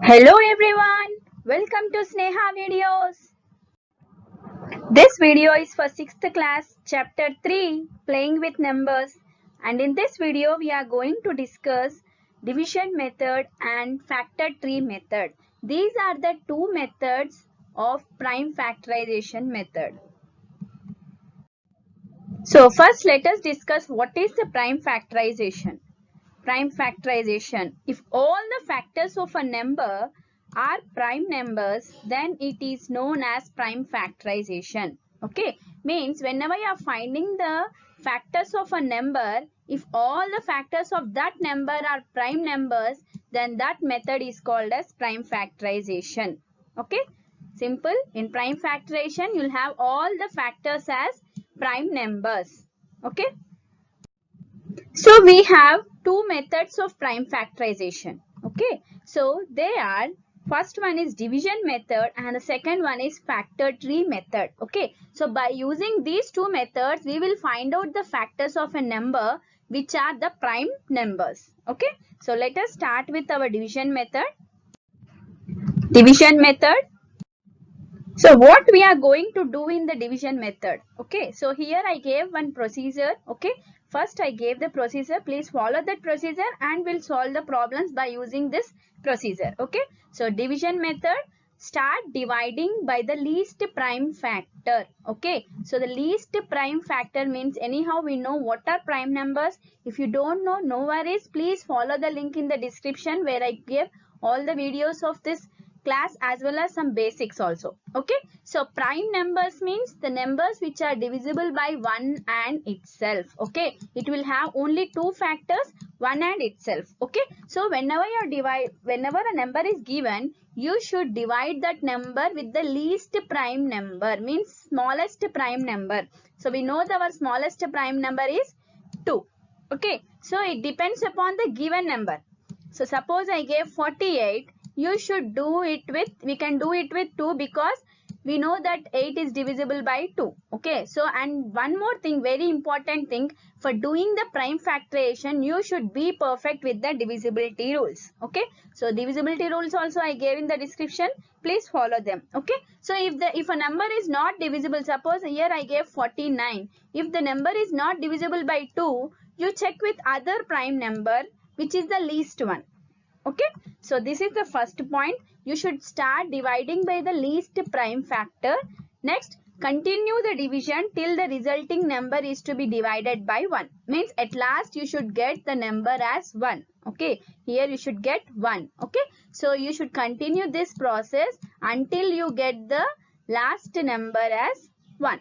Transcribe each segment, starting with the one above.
Hello everyone, welcome to Sneha Videos. This video is for 6th class, chapter 3, playing with numbers. And in this video, we are going to discuss division method and factor tree method. These are the two methods of prime factorization method. So first let us discuss what is the prime factorization. Prime factorization. If all the factors of a number are prime numbers, then it is known as prime factorization. Okay, means whenever you are finding the factors of a number, if all the factors of that number are prime numbers, then that method is called as prime factorization. Okay, simple. In prime factorization, you'll have all the factors as prime numbers. Okay. So we have two methods of prime factorization. Okay. So they are, first one is division method and the second one is factor tree method. Okay. So by using these two methods, we will find out the factors of a number which are the prime numbers. Okay. So let us start with our division method. Division method. So what we are going to do in the division method. Okay, so here I gave one procedure. Okay, first I gave the procedure. Please follow that procedure and we'll solve the problems by using this procedure. Okay, so division method, start dividing by the least prime factor. Okay, so the least prime factor means anyhow we know what are prime numbers. If you don't know, no worries. Please follow the link in the description where I gave all the videos of this class as well as some basics also. Okay, so prime numbers means the numbers which are divisible by 1 and itself. Okay, it will have only two factors, 1 and itself. Okay, so whenever a number is given, you should divide that number with the least prime number, means smallest prime number. So we know that our smallest prime number is 2. Okay, so it depends upon the given number. So suppose I gave 48, you should do it with, we can do it with 2 because we know that 8 is divisible by 2. Okay, so and one more thing, very important thing, for doing the prime factorization, you should be perfect with the divisibility rules. Okay, so divisibility rules also I gave in the description. Please follow them. Okay, so if a number is not divisible, suppose here I gave 49. If the number is not divisible by 2, you check with other prime number which is the least one. Okay, so this is the first point. You should start dividing by the least prime factor. Next, continue the division till the resulting number is to be divided by 1. Means at last you should get the number as 1. Okay, here you should get 1. Okay, so you should continue this process until you get the last number as 1.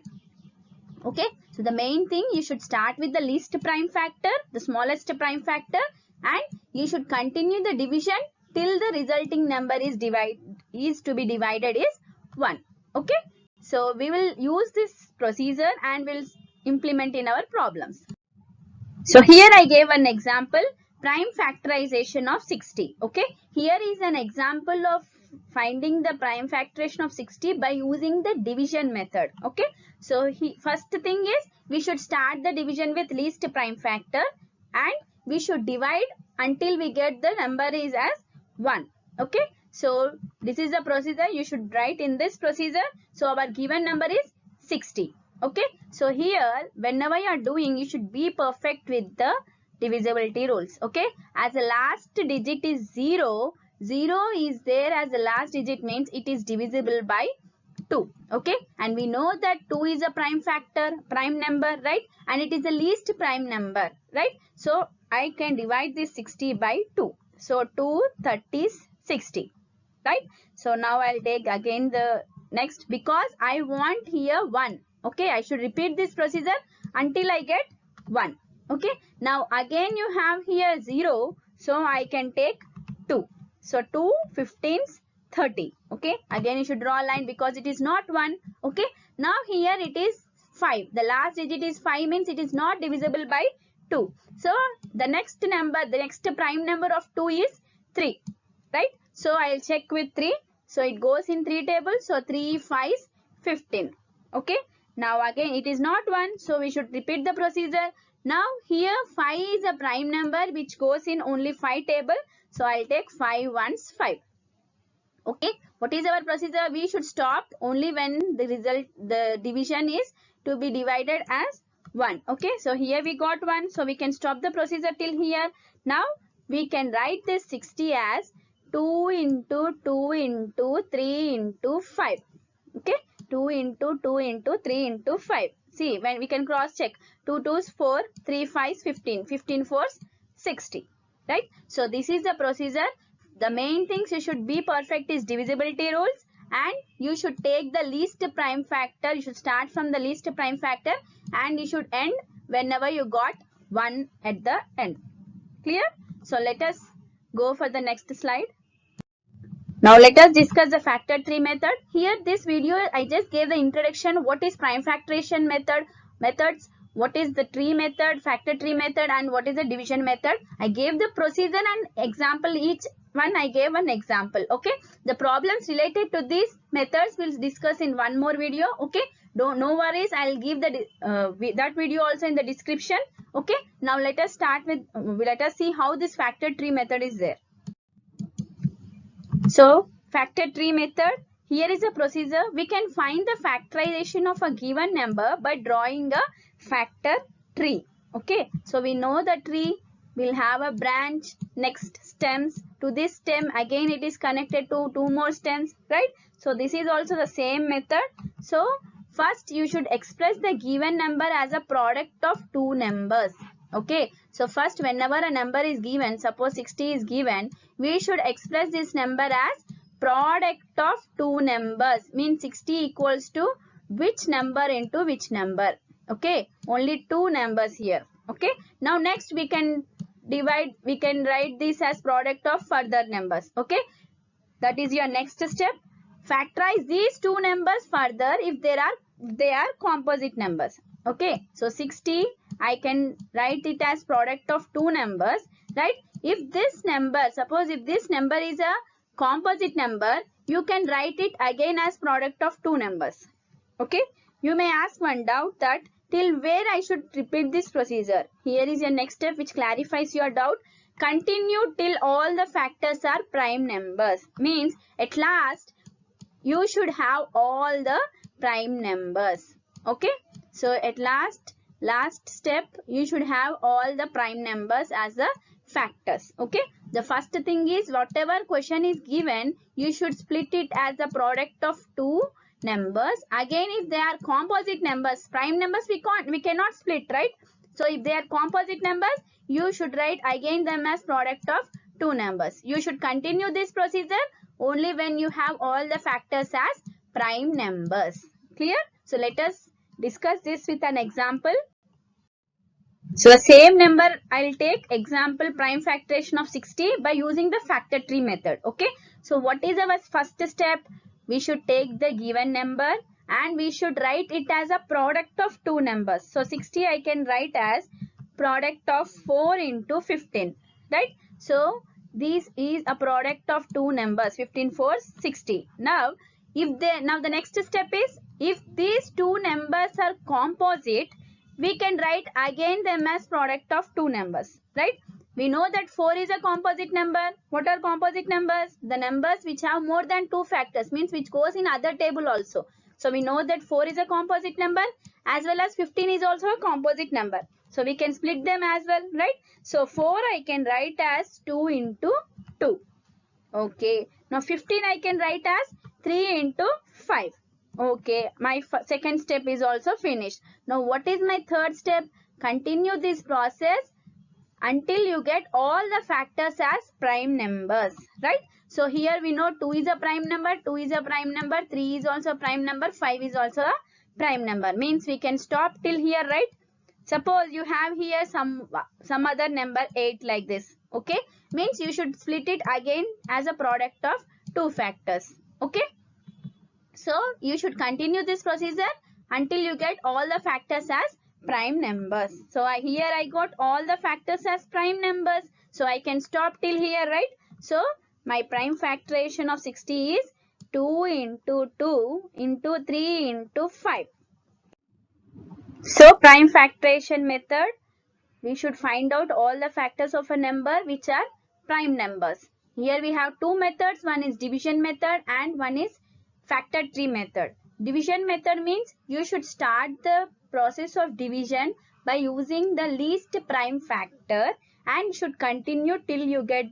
Okay, so the main thing, you should start with the least prime factor, the smallest prime factor, and you should continue the division till the resulting number is to be divided is 1. Okay, so we will use this procedure and we'll implement in our problems. So here I gave an example, prime factorization of 60. Okay, here is an example of finding the prime factorization of 60 by using the division method. Okay, so first thing is we should start the division with least prime factor and we should divide until we get the number is as 1. Okay, so this is the procedure you should write in this procedure. So our given number is 60. Okay, so here whenever you are doing, you should be perfect with the divisibility rules. Okay, as the last digit is 0, 0 is there as the last digit means it is divisible by 2. Okay, and we know that 2 is a prime factor, prime number, right? And it is the least prime number, right? So I can divide this 60 by 2. So 2 30s 60, right? So now I'll take again the next, because I want here 1. Okay, I should repeat this procedure until I get 1. Okay, now again you have here 0, so I can take 2. So 2 15s 30. Okay, again you should draw a line because it is not 1. Okay, now here it is 5. The last digit is 5 means it is not divisible by 2. So the next number, the next prime number of 2 is 3, right? So I'll check with 3. So it goes in 3 tables. So 3 5 is 15. Okay, now again it is not 1, so we should repeat the procedure. Now here 5 is a prime number which goes in only 5 table. So I'll take 5 ones 5. Okay, what is our procedure? We should stop only when the division is to be divided as 1. Okay, so here we got 1, so we can stop the procedure till here. Now we can write this 60 as 2 into 2 into 3 into 5. Okay, 2 into 2 into 3 into 5. See, when we can cross check, 2 2s 4, 3 5s 15, 15 4s 60. Right, so this is the procedure. The main things you should be perfect is divisibility rules, and you should take the least prime factor. You should start from the least prime factor and you should end whenever you got 1 at the end. Clear? So let us go for the next slide. Now let us discuss the factor tree method. Here this video I just gave the introduction, what is prime factorization methods, what is the tree method, factor tree method, and what is the division method. I gave the procedure and example, each one I gave an example. Okay, the problems related to these methods we'll discuss in one more video. Okay, no worries, I'll give the that video also in the description. Okay, now let us start with let us see how this factor tree method is there. So, factor tree method, here is a procedure. We can find the factorization of a given number by drawing a factor tree. Okay, so we know the tree will have a branch, next stems. To this stem, again it is connected to 2 more stems, right? So, this is also the same method. So, first you should express the given number as a product of 2 numbers. Okay, so first whenever a number is given, suppose 60 is given, we should express this number as product of 2 numbers. Means 60 equals to which number into which number. Okay, only 2 numbers here. Okay, now next we can divide, we can write this as product of further numbers. Okay, that is your next step. Factorize these 2 numbers further if they are composite numbers. Okay, so 60 I can write it as product of 2 numbers, right? If this number, suppose if this number is a composite number, you can write it again as product of 2 numbers. Okay, you may ask one doubt that till where I should repeat this procedure. Here is your next step which clarifies your doubt. Continue till all the factors are prime numbers. Means at last you should have all the prime numbers. Okay, so at last step you should have all the prime numbers as the factors. Okay, the first thing is whatever question is given, you should split it as the product of 2 numbers. Again, if they are composite numbers, prime numbers we cannot split, right? So if they are composite numbers, you should write again them as product of 2 numbers. You should continue this procedure only when you have all the factors as prime numbers. Clear? So let us discuss this with an example. So the same number I will take example prime factorization of 60 by using the factor tree method. Okay, so what is our first step? We should take the given number and we should write it as a product of 2 numbers. So 60 I can write as product of 4 into 15, right? So this is a product of 2 numbers, 15 4 60. Now the next step is, if these 2 numbers are composite, we can write again them as product of 2 numbers, right? We know that 4 is a composite number. What are composite numbers? The numbers which have more than 2 factors, means which goes in other table also. So we know that 4 is a composite number, as well as 15 is also a composite number. So we can split them as well, right? So 4 I can write as 2 into 2. Okay, now 15 I can write as 3 into 5. Okay, my second step is also finished. Now what is my third step? Continue this process until you get all the factors as prime numbers, right? So here we know 2 is a prime number, 2 is a prime number, 3 is also a prime number, 5 is also a prime number. Means we can stop till here, right? Suppose you have here some other number 8 like this. Okay, means you should split it again as a product of 2 factors. Okay, so you should continue this procedure until you get all the factors as prime numbers. So here I got all the factors as prime numbers, so I can stop till here, right? So my prime factorization of 60 is 2 into 2 into 3 into 5. So prime factorization method, we should find out all the factors of a number which are prime numbers. Here we have two methods. One is division method and one is factor tree method. Division method means you should start the process of division by using the least prime factor and should continue till you get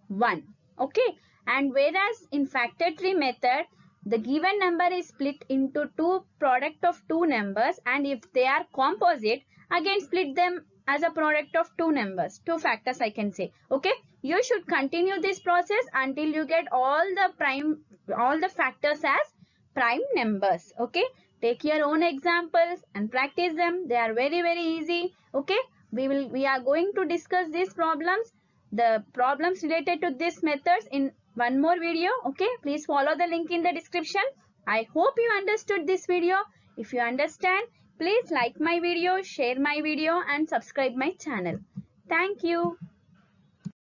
1. Okay. And whereas in factor tree method, the given number is split into two product of two numbers, and if they are composite, again split them as a product of two numbers, two factors I can say. Okay. You should continue this process until you get all the factors as prime numbers. Okay. Take your own examples and practice them. They are very easy. Okay. We are going to discuss these problems, the problems related to these methods in one more video. Okay. Please follow the link in the description. I hope you understood this video. If you understand, please like my video, share my video and subscribe my channel. Thank you.